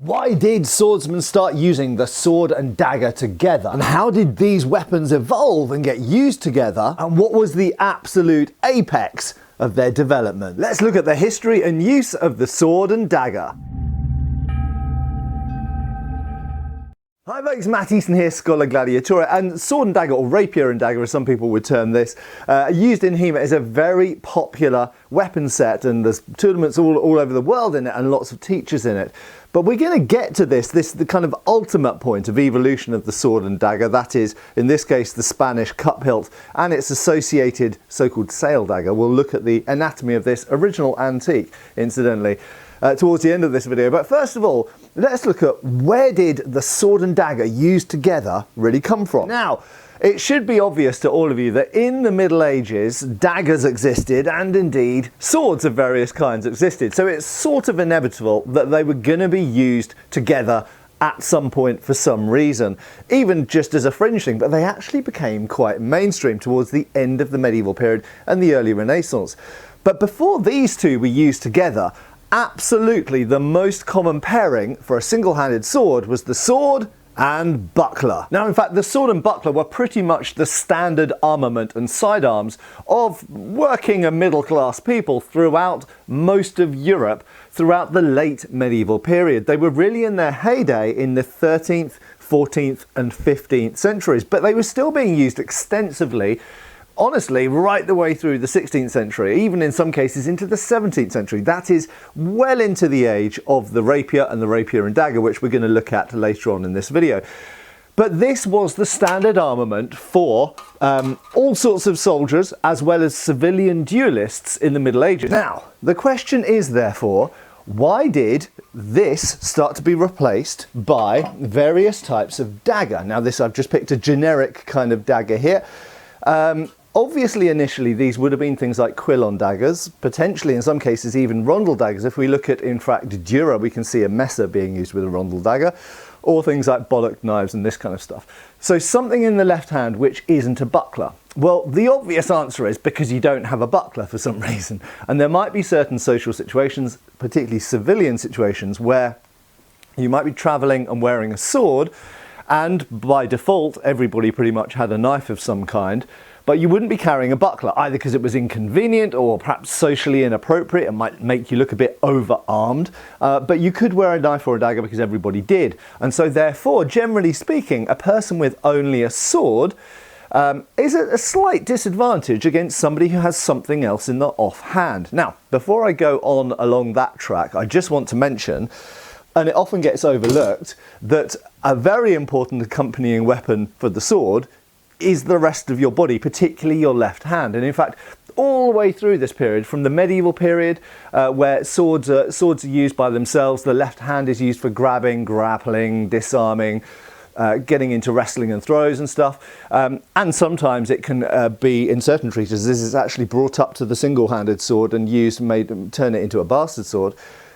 Why did swordsmen start using the sword and dagger together? And how did these weapons evolve and get used together? And what was the absolute apex of their development? Let's look at the history and use of the sword and dagger. Hi folks, Matt Easton here, Schola Gladiatoria, and sword and dagger, or rapier and dagger as some people would term this, used in HEMA is a very popular weapon set, and there's tournaments all over the world in it and lots of teachers in it. But we're going to get to the kind of ultimate point of evolution of the sword and dagger, that is, in this case, the Spanish cup hilt and its associated so-called sail dagger. We'll look at the anatomy of this original antique, incidentally, towards the end of this video. But first of all, let's look at where did the sword and dagger used together really come from? Now, it should be obvious to all of you that in the Middle Ages, daggers existed and indeed swords of various kinds existed. So it's sort of inevitable that they were going to be used together at some point for some reason, even just as a fringe thing, but they actually became quite mainstream towards the end of the medieval period and the early Renaissance. But before these two were used together, absolutely the most common pairing for a single-handed sword was the sword and buckler. Now, in fact, the sword and buckler were pretty much the standard armament and sidearms of working and middle-class people throughout most of Europe throughout the late medieval period. They were really in their heyday in the 13th, 14th and 15th centuries, but they were still being used extensively, honestly, right the way through the 16th century, even in some cases into the 17th century. That is well into the age of the rapier and the rapier and dagger, which we're going to look at later on in this video. But this was the standard armament for all sorts of soldiers as well as civilian duelists in the Middle Ages. Now, the question is therefore, why did this start to be replaced by various types of dagger? Now, this, I've just picked a generic kind of dagger here. Obviously, initially, these would have been things like quillon daggers, potentially in some cases even rondel daggers. If we look at, in fact, Dura, we can see a messer being used with a rondel dagger, or things like bollock knives and this kind of stuff. So something in the left hand which isn't a buckler. Well, the obvious answer is because you don't have a buckler for some reason. And there might be certain social situations, particularly civilian situations, where you might be traveling and wearing a sword, and by default, everybody pretty much had a knife of some kind, but you wouldn't be carrying a buckler, either because it was inconvenient or perhaps socially inappropriate. It might make you look a bit over-armed, but you could wear a knife or a dagger because everybody did. And so therefore, generally speaking, a person with only a sword is at a slight disadvantage against somebody who has something else in the offhand. Now, before I go on along that track, I just want to mention, and it often gets overlooked, that a very important accompanying weapon for the sword is the rest of your body, particularly your left hand. And in fact, all the way through this period, from the medieval period, where swords are used by themselves, the left hand is used for grabbing, grappling, disarming, getting into wrestling and throws and stuff. And sometimes it can be, in certain treatises, this is actually brought up to the single-handed sword and used, turn it into a bastard sword.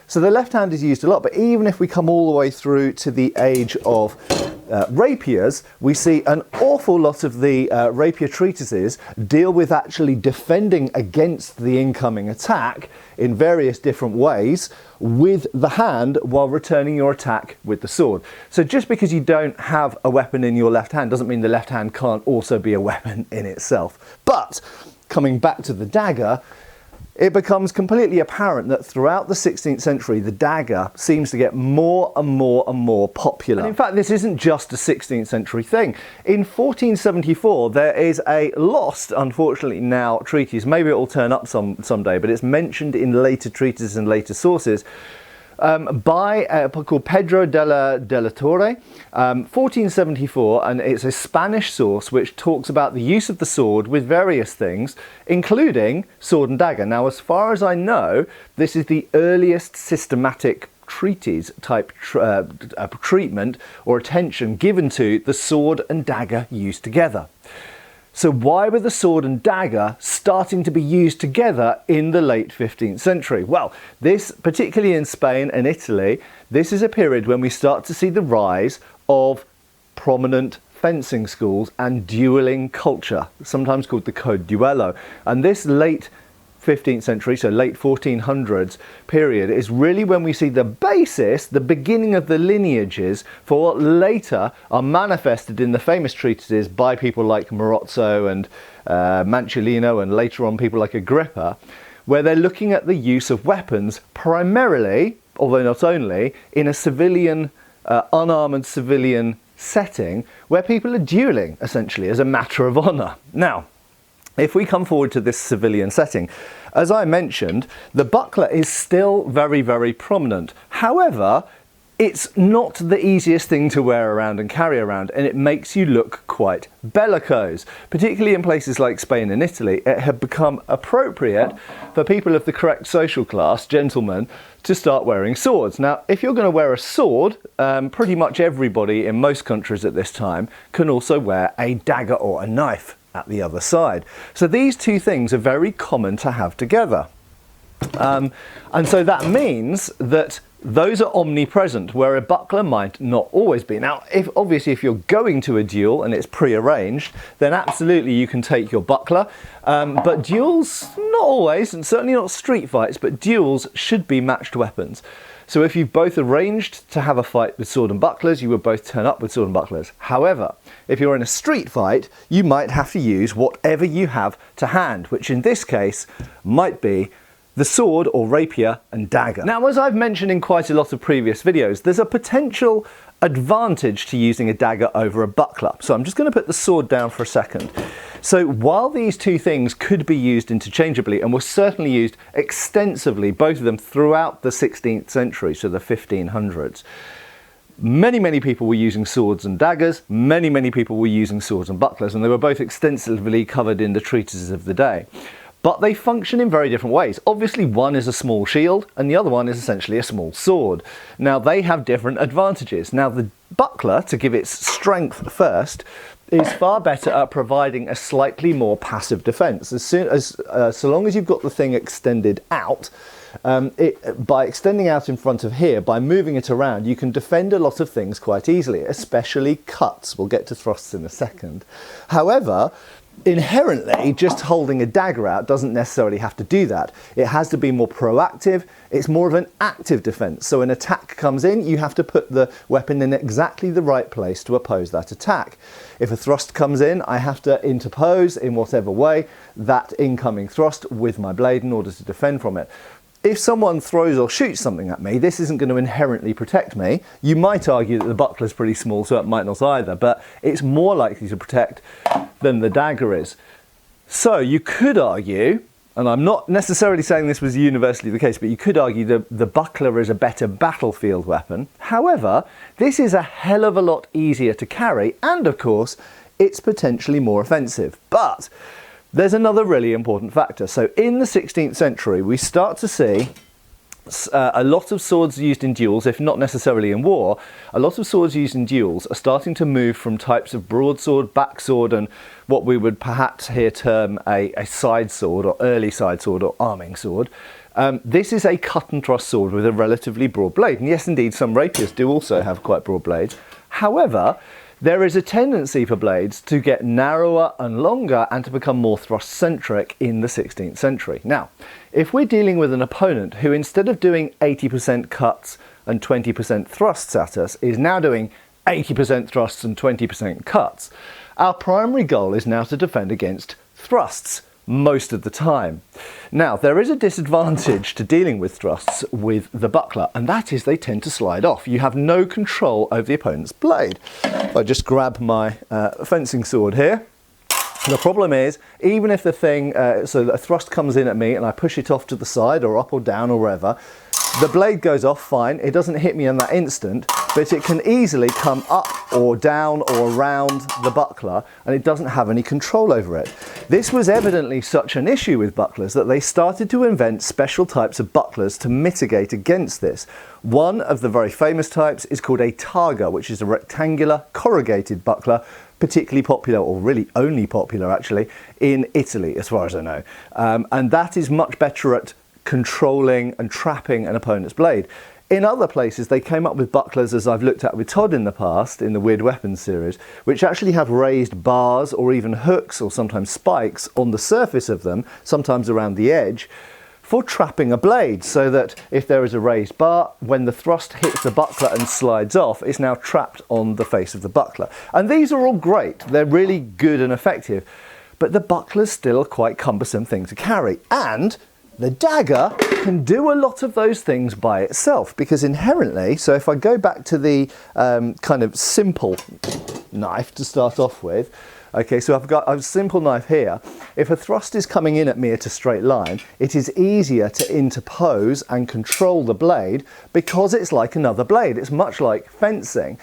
So the left hand is used a lot, but even if we come all the way through to the age of rapiers, we see an awful lot of the rapier treatises deal with actually defending against the incoming attack in various different ways with the hand while returning your attack with the sword. So just because you don't have a weapon in your left hand doesn't mean the left hand can't also be a weapon in itself. But coming back to the dagger, it becomes completely apparent that throughout the 16th century, the dagger seems to get more and more and more popular. And in fact, this isn't just a 16th century thing. In 1474, there is a lost, unfortunately now, treatise. Maybe it will turn up someday, but it's mentioned in later treatises and later sources, by called Pedro de la Torre, 1474, and it's a Spanish source which talks about the use of the sword with various things, including sword and dagger. Now, as far as I know, this is the earliest systematic treatise type treatment or attention given to the sword and dagger used together. So why were the sword and dagger starting to be used together in the late 15th century? Well, this, particularly in Spain and Italy, this is a period when we start to see the rise of prominent fencing schools and dueling culture, sometimes called the Code Duello. And this late 15th century, so late 1400s period, is really when we see the basis, the beginning of the lineages for what later are manifested in the famous treatises by people like Marozzo and Manciolino, and later on people like Agrippa, where they're looking at the use of weapons primarily, although not only, in a civilian, unarmoured civilian setting where people are duelling essentially as a matter of honour. Now, if we come forward to this civilian setting, as I mentioned, the buckler is still very, very prominent. However, it's not the easiest thing to wear around and carry around, and it makes you look quite bellicose. Particularly in places like Spain and Italy, it had become appropriate for people of the correct social class, gentlemen, to start wearing swords. Now, if you're going to wear a sword, pretty much everybody in most countries at this time can also wear a dagger or a knife at the other side. So these two things are very common to have together. And so that means that those are omnipresent, where a buckler might not always be. Now, obviously if you're going to a duel and it's pre-arranged, then absolutely you can take your buckler. But duels, not always, and certainly not street fights, but duels should be matched weapons. So if you've both arranged to have a fight with sword and bucklers, you would both turn up with sword and bucklers. However, if you're in a street fight, you might have to use whatever you have to hand, which in this case might be the sword or rapier and dagger. Now, as I've mentioned in quite a lot of previous videos, there's a potential advantage to using a dagger over a buckler. So I'm just going to put the sword down for a second. So while these two things could be used interchangeably and were certainly used extensively, both of them throughout the 16th century, so the 1500s, many people were using swords and daggers, many people were using swords and bucklers, and they were both extensively covered in the treatises of the day. But they function in very different ways. Obviously, one is a small shield and the other one is essentially a small sword. Now, they have different advantages. Now, the buckler, to give its strength first, is far better at providing a slightly more passive defense. So long as you've got the thing extended out, by extending out in front of here, by moving it around, you can defend a lot of things quite easily, especially cuts. We'll get to thrusts in a second. However, inherently, just holding a dagger out doesn't necessarily have to do that. It has to be more proactive. It's more of an active defense. So an attack comes in, you have to put the weapon in exactly the right place to oppose that attack. If a thrust comes in, I have to interpose in whatever way that incoming thrust with my blade in order to defend from it. If someone throws or shoots something at me, this isn't going to inherently protect me. You might argue that the buckler is pretty small, so it might not either, but it's more likely to protect than the dagger is. So you could argue, and I'm not necessarily saying this was universally the case, but you could argue the buckler is a better battlefield weapon. However, this is a hell of a lot easier to carry, and of course, it's potentially more offensive. But there's another really important factor. So in the 16th century, we start to see a lot of swords used in duels, if not necessarily in war. A lot of swords used in duels are starting to move from types of broadsword, backsword, and what we would perhaps here term a side sword or early side sword or arming sword. This is a cut and thrust sword with a relatively broad blade. And yes, indeed, some rapiers do also have quite broad blades. However, there is a tendency for blades to get narrower and longer and to become more thrust-centric in the 16th century. Now, if we're dealing with an opponent who, instead of doing 80% cuts and 20% thrusts at us, is now doing 80% thrusts and 20% cuts, our primary goal is now to defend against thrusts most of the time. Now, there is a disadvantage to dealing with thrusts with the buckler, and that is they tend to slide off. You have no control over the opponent's blade. If I just grab my fencing sword here, the problem is, even if the thing, so a thrust comes in at me and I push it off to the side or up or down or wherever, the blade goes off fine. It doesn't hit me in that instant, but it can easily come up or down or around the buckler, and it doesn't have any control over it. This was evidently such an issue with bucklers that they started to invent special types of bucklers to mitigate against this. One of the very famous types is called a targa, which is a rectangular corrugated buckler, particularly popular, or really only popular actually, in Italy as far as I know. And that is much better at controlling and trapping an opponent's blade. In other places, they came up with bucklers, as I've looked at with Todd in the past, in the Weird Weapons series, which actually have raised bars or even hooks or sometimes spikes on the surface of them, sometimes around the edge, for trapping a blade, so that if there is a raised bar, when the thrust hits the buckler and slides off, it's now trapped on the face of the buckler. And these are all great. They're really good and effective, but the buckler's still a quite cumbersome thing to carry. And the dagger can do a lot of those things by itself, because inherently, so if I go back to the kind of simple knife to start off with, okay, so I've got a simple knife here. If a thrust is coming in at me at a straight line, it is easier to interpose and control the blade because it's like another blade. It's much like fencing.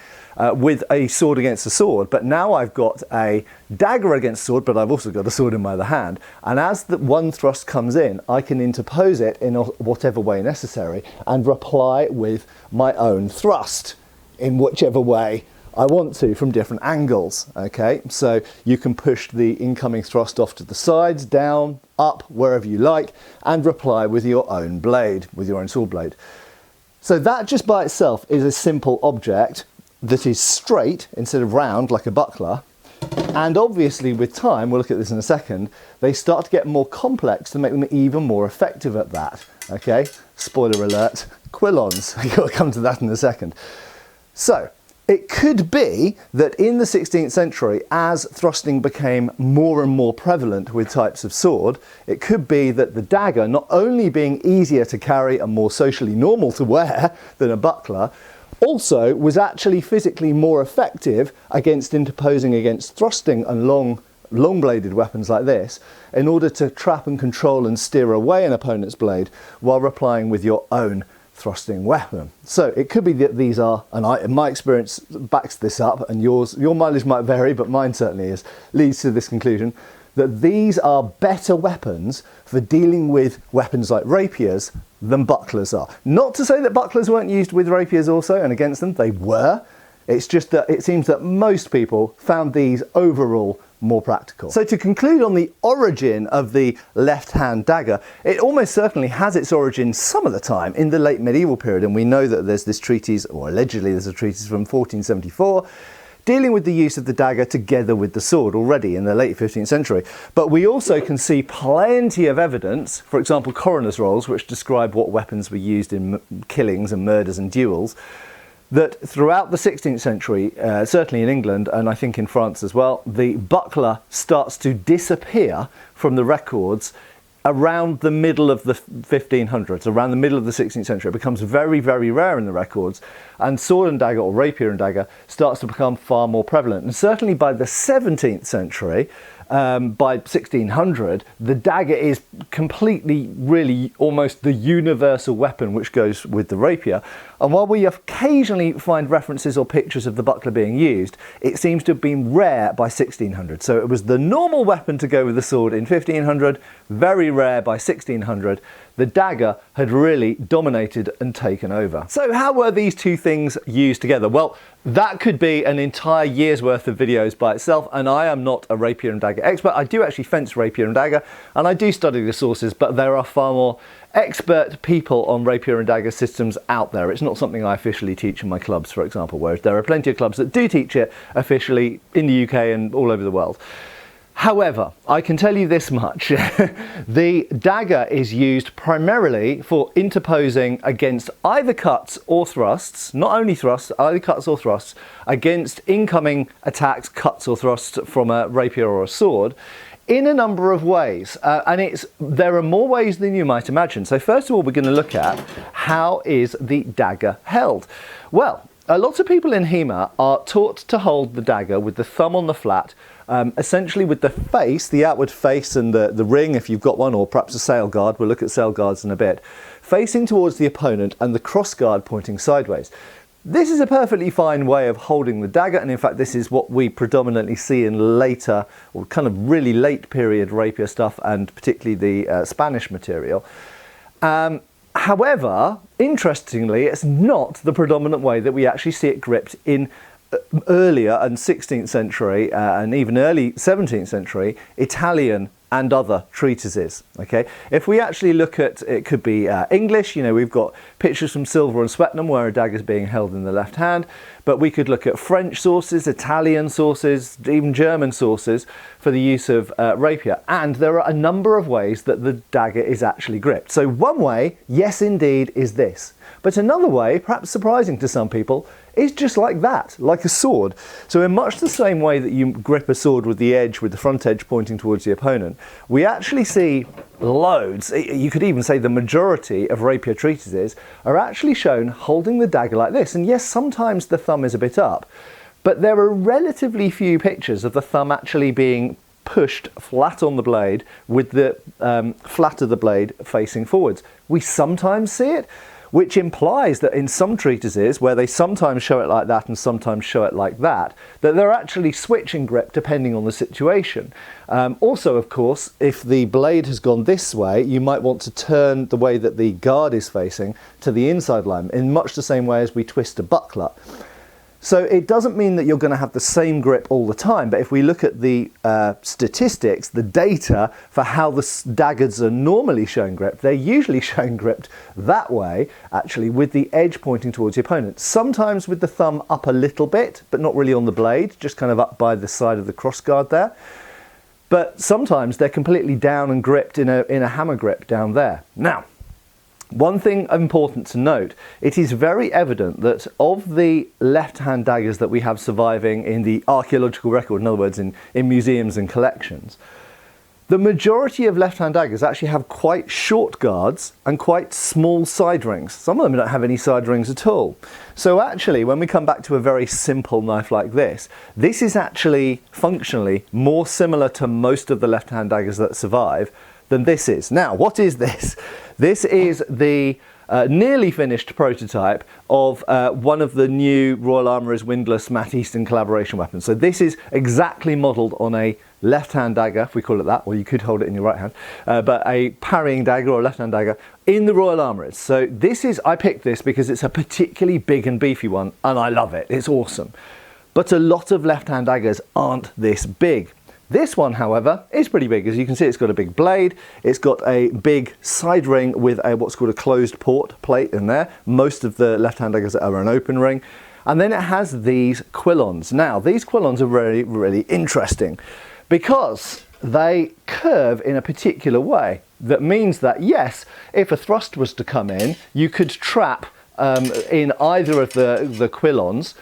With a sword against a sword, but now I've got a dagger against a sword, but I've also got a sword in my other hand, and as the one thrust comes in, I can interpose it in whatever way necessary and reply with my own thrust in whichever way I want to from different angles. Okay, so you can push the incoming thrust off to the sides, down, up, wherever you like, and reply with your own blade, with your own sword blade. So that just by itself is a simple object that is straight instead of round like a buckler, and obviously with time, we'll look at this in a second, they start to get more complex to make them even more effective at that. Okay, spoiler alert, quillons. I'll come to that in a second. So it could be that in the 16th century, as thrusting became more and more prevalent with types of sword, it could be that the dagger, not only being easier to carry and more socially normal to wear than a buckler, also was actually physically more effective against interposing against thrusting and long-bladed weapons like this, in order to trap and control and steer away an opponent's blade while replying with your own thrusting weapon. So it could be that these are, and my experience backs this up, and your mileage might vary, but mine certainly leads to this conclusion, that these are better weapons for dealing with weapons like rapiers than bucklers are. Not to say that bucklers weren't used with rapiers also and against them, they were. It's just that it seems that most people found these overall more practical. So to conclude on the origin of the left-hand dagger, it almost certainly has its origin some of the time in the late medieval period, and we know that there's this treatise, or allegedly there's a treatise from 1474, dealing with the use of the dagger together with the sword already in the late 15th century. But we also can see plenty of evidence, for example coroner's rolls, which describe what weapons were used in killings and murders and duels, that throughout the 16th century, certainly in England and I think in France as well, the buckler starts to disappear from the records around the middle of the 1500s, around the middle of the 16th century. It becomes very, very rare in the records, and sword and dagger, or rapier and dagger, starts to become far more prevalent. And certainly by the 17th century, by 1600, the dagger is completely, really, almost the universal weapon which goes with the rapier. And while we occasionally find references or pictures of the buckler being used, it seems to have been rare by 1600. So it was the normal weapon to go with the sword in 1500, very rare by 1600. The dagger had really dominated and taken over. So how were these two things used together? Well, that could be an entire year's worth of videos by itself, and I am not a rapier and dagger expert. I do actually fence rapier and dagger, and I do study the sources, but there are far more expert people on rapier and dagger systems out there. It's not something I officially teach in my clubs, for example, whereas there are plenty of clubs that do teach it officially in the UK and all over the world. However, I can tell you this much, the dagger is used primarily for interposing against either cuts or thrusts, not only thrusts, either cuts or thrusts, against incoming attacks, cuts or thrusts from a rapier or a sword, in a number of ways. And there are more ways than you might imagine. So first of all, we're going to look at how is the dagger held. Well, a lot of people in HEMA are taught to hold the dagger with the thumb on the flat, essentially with the face, the outward face and the ring if you've got one, or perhaps a sail guard, we'll look at sail guards in a bit, facing towards the opponent and the cross guard pointing sideways. This is a perfectly fine way of holding the dagger, and in fact this is what we predominantly see in later, or kind of really late period rapier stuff, and particularly the Spanish material. However, interestingly, it's not the predominant way that we actually see it gripped in earlier and 16th century and even early 17th century Italian and other treatises. Okay, if we actually look at, it could be English, you know, we've got pictures from Silver and Swetnam where a dagger is being held in the left hand, but we could look at French sources, Italian sources, even German sources for the use of rapier, and there are a number of ways that the dagger is actually gripped. So one way, yes indeed, is this, but another way, perhaps surprising to some people, is just like that, like a sword. So in much the same way that you grip a sword with the edge, with the front edge pointing towards the opponent, we actually see loads, you could even say the majority of rapier treatises are actually shown holding the dagger like this. And yes, sometimes the thumb is a bit up, but there are relatively few pictures of the thumb actually being pushed flat on the blade with the flat of the blade facing forwards. We sometimes see it, which implies that in some treatises, where they sometimes show it like that and sometimes show it like that they're actually switching grip depending on the situation. Also, of course, if the blade has gone this way, you might want to turn the way that the guard is facing to the inside line, in much the same way as we twist a buckler. So it doesn't mean that you're going to have the same grip all the time, but if we look at the statistics, the data for how the daggers are normally shown gripped, they're usually shown gripped that way, actually, with the edge pointing towards the opponent. Sometimes with the thumb up a little bit, but not really on the blade, just kind of up by the side of the crossguard there. But sometimes they're completely down and gripped in a hammer grip down there. Now, one thing important to note, it is very evident that of the left-hand daggers that we have surviving in the archaeological record, in other words, in museums and collections, the majority of left-hand daggers actually have quite short guards and quite small side rings. Some of them don't have any side rings at all. So actually, when we come back to a very simple knife like this is actually functionally more similar to most of the left-hand daggers that survive than this is. Now, what is this? This is the nearly finished prototype of one of the new Royal Armoury's windlass Matt Easton collaboration weapons. So this is exactly modelled on a left-hand dagger, if we call it that, or you could hold it in your right hand, but a parrying dagger or a left-hand dagger in the Royal Armoury's. So this is, I picked this because it's a particularly big and beefy one, and I love it. It's awesome. But a lot of left-hand daggers aren't this big. This one, however, is pretty big. As you can see, it's got a big blade, it's got a big side ring with a what's called a closed port plate in there. Most of the left-hand daggers are an open ring. And then it has these quillons. Now, these quillons are really, really interesting because they curve in a particular way. That means that, yes, if a thrust was to come in, you could trap in either of the quillons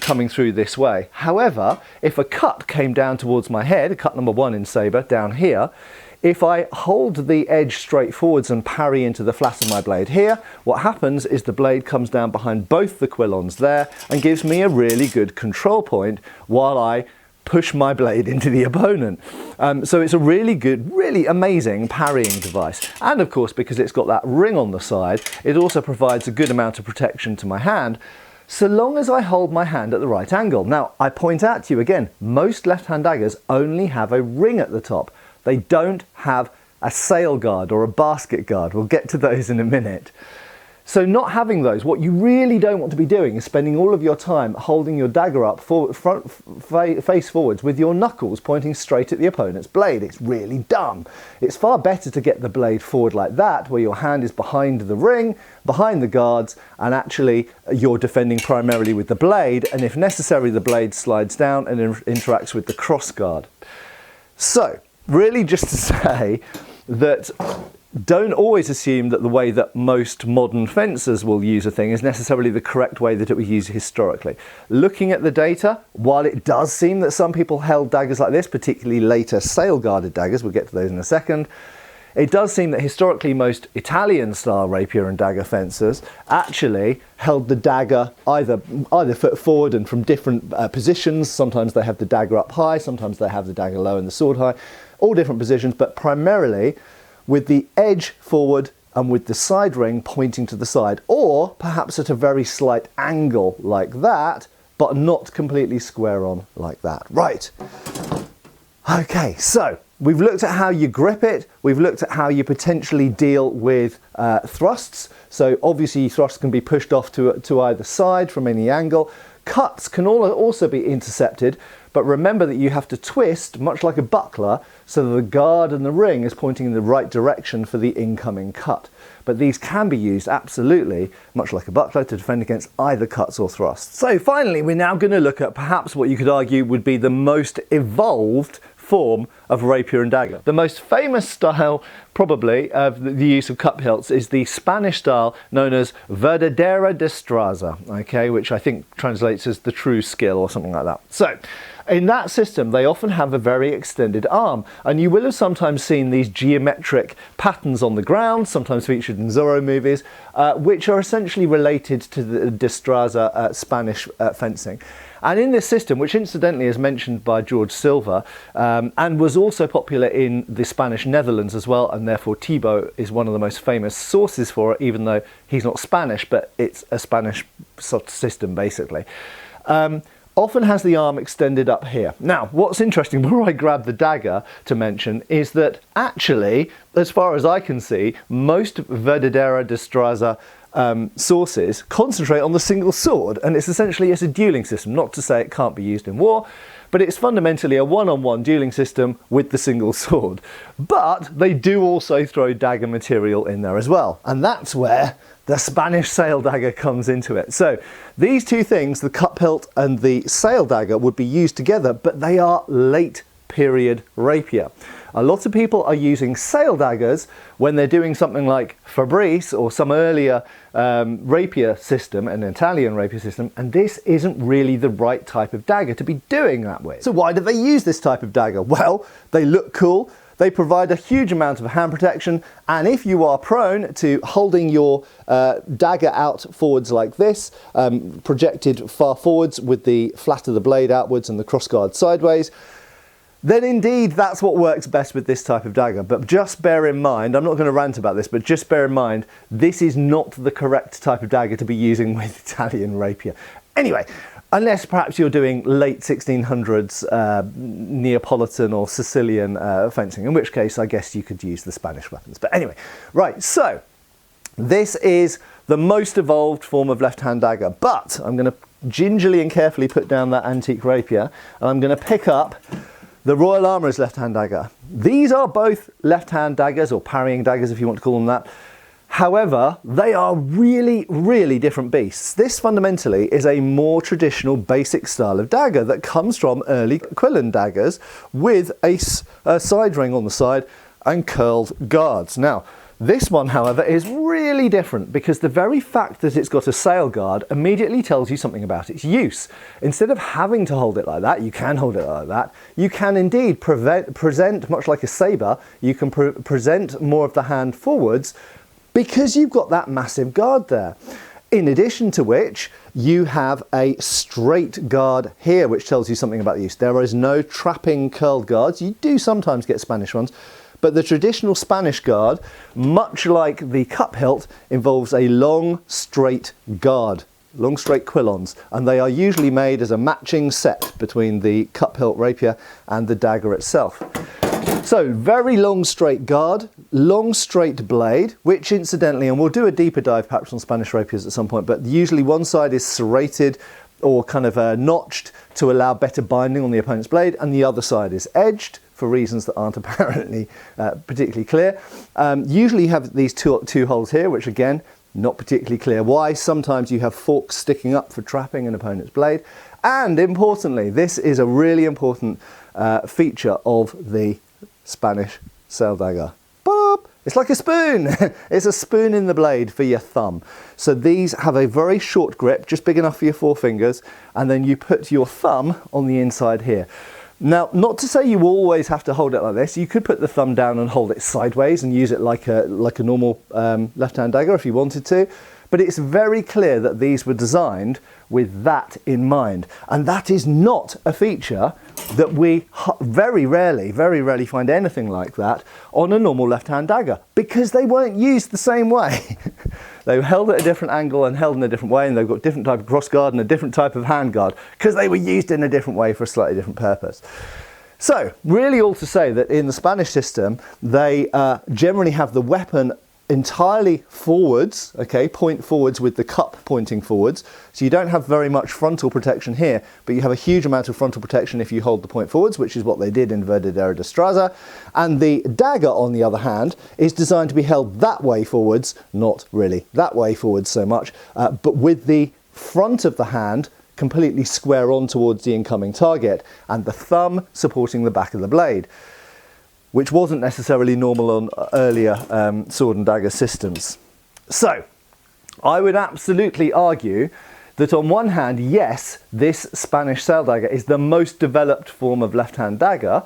coming through this way. However, if a cut came down towards my head, cut number 1 in sabre, down here, if I hold the edge straight forwards and parry into the flat of my blade here, what happens is the blade comes down behind both the quillons there and gives me a really good control point while I push my blade into the opponent. So it's a really good, really amazing parrying device. And of course, because it's got that ring on the side, it also provides a good amount of protection to my hand, so long as I hold my hand at the right angle. Now, I point out to you again, most left-hand daggers only have a ring at the top. They don't have a sail guard or a basket guard. We'll get to those in a minute. So not having those, what you really don't want to be doing is spending all of your time holding your dagger up face forwards with your knuckles pointing straight at the opponent's blade. It's really dumb. It's far better to get the blade forward like that, where your hand is behind the ring, behind the guards, and actually you're defending primarily with the blade, and if necessary the blade slides down and interacts with the cross guard. So really just to say that don't always assume that the way that most modern fencers will use a thing is necessarily the correct way that it was used historically. Looking at the data, while it does seem that some people held daggers like this, particularly later sail-guarded daggers, we'll get to those in a second, it does seem that historically most Italian-style rapier and dagger fencers actually held the dagger either foot forward and from different positions. Sometimes they have the dagger up high, sometimes they have the dagger low and the sword high, all different positions, but primarily with the edge forward and with the side ring pointing to the side, or perhaps at a very slight angle like that, but not completely square on like that. Right. Okay, so we've looked at how you grip it, we've looked at how you potentially deal with thrusts. So obviously thrusts can be pushed off to either side from any angle. Cuts can also be intercepted, but remember that you have to twist, much like a buckler, so that the guard and the ring is pointing in the right direction for the incoming cut. But these can be used, absolutely, much like a buckler, to defend against either cuts or thrusts. So finally, we're now going to look at perhaps what you could argue would be the most evolved form of rapier and dagger. The most famous style, probably, of the use of cup hilts is the Spanish style known as Verdadera Destreza, okay, which I think translates as the true skill or something like that. So, in that system, they often have a very extended arm, and you will have sometimes seen these geometric patterns on the ground, sometimes featured in Zorro movies, which are essentially related to the Destreza Spanish fencing. And in this system, which incidentally is mentioned by George Silva, and was also popular in the Spanish Netherlands as well, and therefore Thibaut is one of the most famous sources for it, even though he's not Spanish, but it's a Spanish sort of system basically. Often has the arm extended up here. Now, what's interesting, before I grab the dagger to mention, is that actually, as far as I can see, most Verdadera Destreza sources concentrate on the single sword, and it's a dueling system. Not to say it can't be used in war, but it's fundamentally a one-on-one dueling system with the single sword. But they do also throw dagger material in there as well, and that's where the Spanish sail dagger comes into it. So these two things, the cup hilt and the sail dagger, would be used together, but they are late period rapier. A lot of people are using sail daggers when they're doing something like Fabrice or some earlier rapier system, an Italian rapier system, and this isn't really the right type of dagger to be doing that with. So why do they use this type of dagger? Well, they look cool, they provide a huge amount of hand protection, and if you are prone to holding your dagger out forwards like this, projected far forwards with the flat of the blade outwards and the crossguard sideways, then indeed that's what works best with this type of dagger. But just bear in mind, I'm not going to rant about this, but just bear in mind, this is not the correct type of dagger to be using with Italian rapier. Anyway, unless perhaps you're doing late 1600s Neapolitan or Sicilian fencing, in which case I guess you could use the Spanish weapons. But anyway, right, so this is the most evolved form of left-hand dagger, but I'm going to gingerly and carefully put down that antique rapier, and I'm going to pick up the Royal Armourer's left-hand dagger. These are both left-hand daggers, or parrying daggers if you want to call them that. However, they are really, really different beasts. This fundamentally is a more traditional basic style of dagger that comes from early Quillen daggers with a side ring on the side and curled guards. Now, this one, however, is really different because the very fact that it's got a sail guard immediately tells you something about its use. Instead of having to hold it like that, you can hold it like that. You can indeed present, much like a sabre, you can present more of the hand forwards because you've got that massive guard there. In addition to which, you have a straight guard here, which tells you something about the use. There is no trapping curled guards. You do sometimes get Spanish ones. But the traditional Spanish guard, much like the cup hilt, involves a long, straight guard, long, straight quillons, and they are usually made as a matching set between the cup hilt rapier and the dagger itself. So, very long, straight guard, long, straight blade, which incidentally, and we'll do a deeper dive perhaps on Spanish rapiers at some point, but usually one side is serrated or kind of notched to allow better binding on the opponent's blade, and the other side is edged, for reasons that aren't apparently particularly clear. Usually you have these two holes here, which again, not particularly clear why. Sometimes you have forks sticking up for trapping an opponent's blade. And importantly, this is a really important feature of the Spanish sail dagger. Boop! It's like a spoon. It's a spoon in the blade for your thumb. So these have a very short grip, just big enough for your four fingers, and then you put your thumb on the inside here. Now, not to say you always have to hold it like this. You could put the thumb down and hold it sideways and use it like a normal left-hand dagger if you wanted to. But it's very clear that these were designed with that in mind. And that is not a feature that we very rarely find anything like that on a normal left-hand dagger, because they weren't used the same way. They were held at a different angle and held in a different way, and they've got a different type of cross guard and a different type of hand guard because they were used in a different way for a slightly different purpose. So, really all to say that in the Spanish system, they generally have the weapon entirely forwards, okay, point forwards with the cup pointing forwards. So you don't have very much frontal protection here, but you have a huge amount of frontal protection if you hold the point forwards, which is what they did in Verdadera Destreza. And the dagger, on the other hand, is designed to be held that way forwards, not really that way forwards so much, but with the front of the hand completely square on towards the incoming target, and the thumb supporting the back of the blade, which wasn't necessarily normal on earlier sword and dagger systems. So, I would absolutely argue that on one hand, yes, this Spanish sail dagger is the most developed form of left-hand dagger,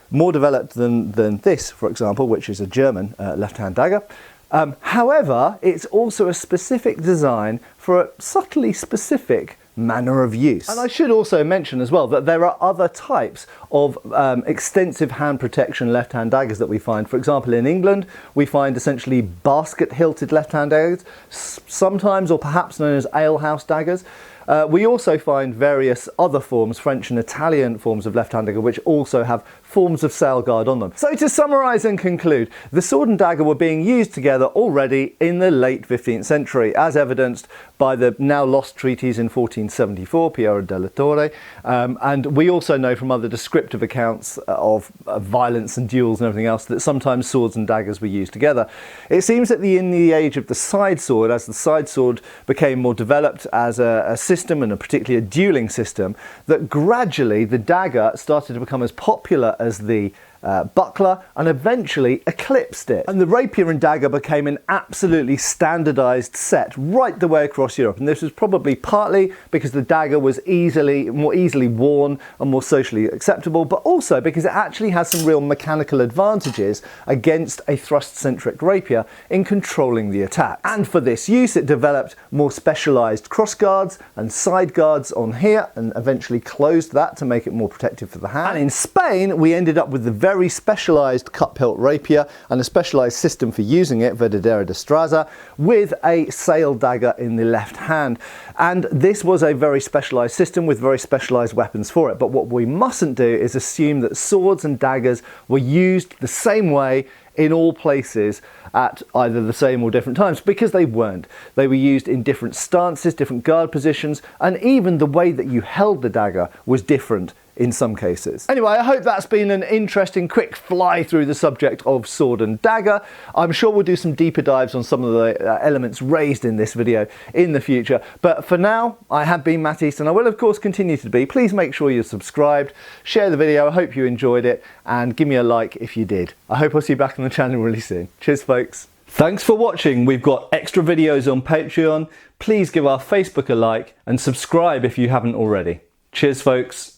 more developed than this, for example, which is a German left-hand dagger. However, it's also a specific design for a subtly specific manner of use. And I should also mention as well that there are other types of extensive hand protection left-hand daggers that we find. For example, in England, we find essentially basket-hilted left-hand daggers, sometimes or perhaps known as alehouse daggers. We also find various other forms, French and Italian forms of left-hand dagger, which also have forms of sail guard on them. So to summarise and conclude, the sword and dagger were being used together already in the late 15th century, as evidenced by the now lost treaties in 1474, PARRYING DAGGERS, and we also know from other descriptive accounts of violence and duels and everything else that sometimes swords and daggers were used together. It seems that in the age of the side sword, as the side sword became more developed as a system, and particularly a dueling system, that gradually the dagger started to become as popular as the buckler and eventually eclipsed it. And the rapier and dagger became an absolutely standardised set right the way across Europe. And this was probably partly because the dagger was more easily worn and more socially acceptable, but also because it actually has some real mechanical advantages against a thrust-centric rapier in controlling the attack. And for this use, it developed more specialised cross guards and side guards on here, and eventually closed that to make it more protective for the hand. And in Spain, we ended up with the very specialised cup hilt rapier and a specialised system for using it, Verdadera Destreza, with a sail dagger in the left hand. And this was a very specialised system with very specialised weapons for it. But what we mustn't do is assume that swords and daggers were used the same way in all places at either the same or different times, because they weren't. They were used in different stances, different guard positions, and even the way that you held the dagger was different in some cases. Anyway, I hope that's been an interesting quick fly through the subject of sword and dagger. I'm sure we'll do some deeper dives on some of the elements raised in this video in the future. But for now, I have been Matt Easton. I will of course continue to be. Please make sure you're subscribed, share the video. I hope you enjoyed it, and give me a like if you did. I hope I'll see you back on the channel really soon. Cheers folks. Thanks for watching. We've got extra videos on Patreon. Please give our Facebook a like and subscribe if you haven't already. Cheers folks.